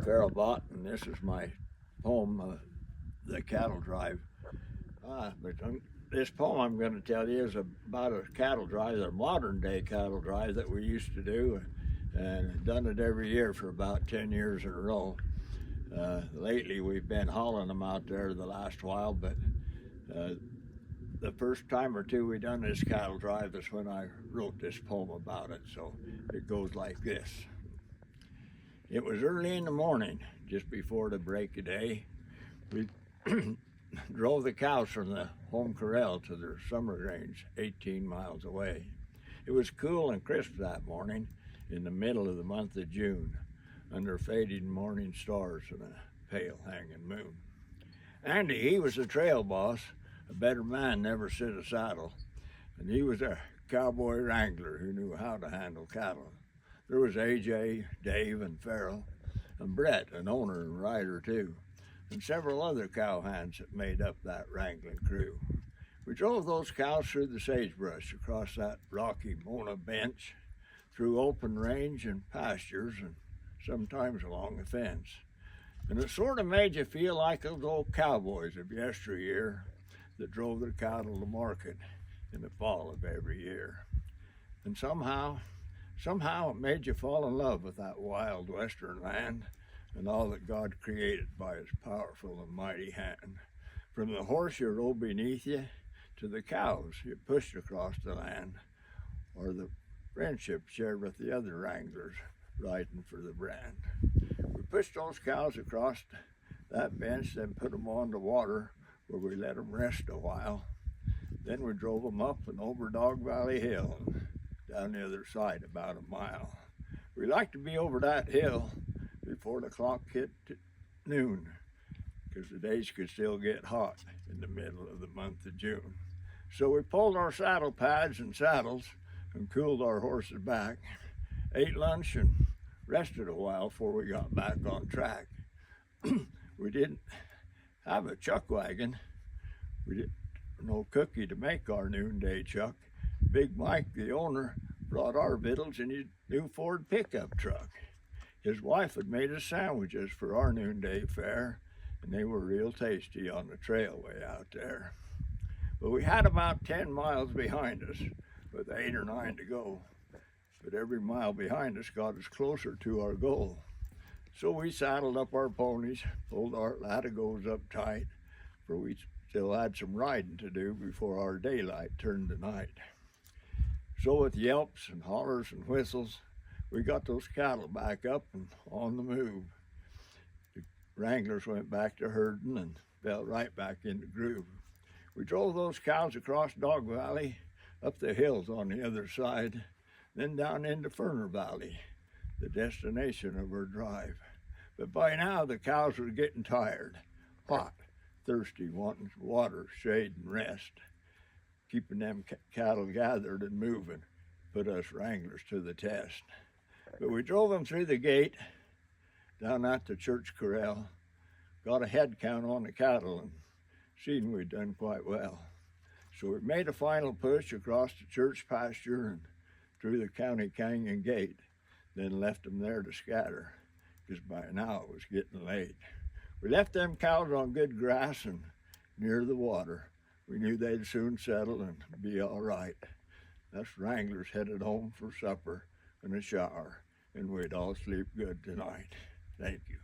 Farrel, Bott, and this is my poem, The Cattle Drive. This poem I'm going to tell you is about a cattle drive, a modern day cattle drive that we used to do, and done it every year for about 10 years in a row. Lately we've been hauling them out there the last while, but the first time or two we done this cattle drive is when I wrote this poem about it, so it goes like this. It was early in the morning, just before the break of day. We drove the cows from the home corral to their summer range 18 miles away. It was cool and crisp that morning in the middle of the month of June, under fading morning stars and a pale hanging moon. Andy, he was a trail boss. A better man never sit a saddle, and he was a cowboy wrangler who knew how to handle cattle. There was AJ, Dave, and Farrel, and Brett, an owner and rider too, and several other cowhands that made up that wrangling crew. We drove those cows through the sagebrush, across that rocky Mona bench, through open range and pastures, and sometimes along the fence. And it sort of made you feel like those old cowboys of yesteryear that drove their cattle to market in the fall of every year. And somehow it made you fall in love with that wild western land and all that God created by his powerful and mighty hand. From the horse you rode beneath you to the cows you pushed across the land, or the friendship shared with the other wranglers riding for the brand. We pushed those cows across that bench, then put them on the water where we let them rest a while. Then we drove them up and over Dog Valley Hill and down the other side about a mile. We liked to be over that hill before the clock hit noon, because the days could still get hot in the middle of the month of June. So we pulled our saddle pads and saddles and cooled our horses back, ate lunch and rested a while before we got back on track. We didn't have a chuck wagon. We didn't no cookie to make our noonday chuck. Big Mike, the owner, brought our victuals in his new Ford pickup truck. His wife had made us sandwiches for our noonday fare, and they were real tasty on the trailway out there. But we had about 10 miles behind us, with 8 or 9 to go. But every mile behind us got us closer to our goal. So we saddled up our ponies, pulled our latigos up tight, for we still had some riding to do before our daylight turned to night. So with yelps and hollers and whistles, we got those cattle back up and on the move. The wranglers went back to herding and fell right back in the groove. We drove those cows across Dog Valley, up the hills on the other side, then down into Ferner Valley, the destination of our drive. But by now the cows were getting tired, hot, thirsty, wanting water, shade, and rest. Keeping them cattle gathered and moving put us wranglers to the test. But we drove them through the gate, down at the church corral, got a head count on the cattle, and seen we'd done quite well. So we made a final push across the church pasture and through the county canyon gate, then left them there to scatter, because by now it was getting late. We left them cows on good grass and near the water. We knew they'd soon settle and be all right. Us wranglers headed home for supper and a shower, and we'd all sleep good tonight. Thank you.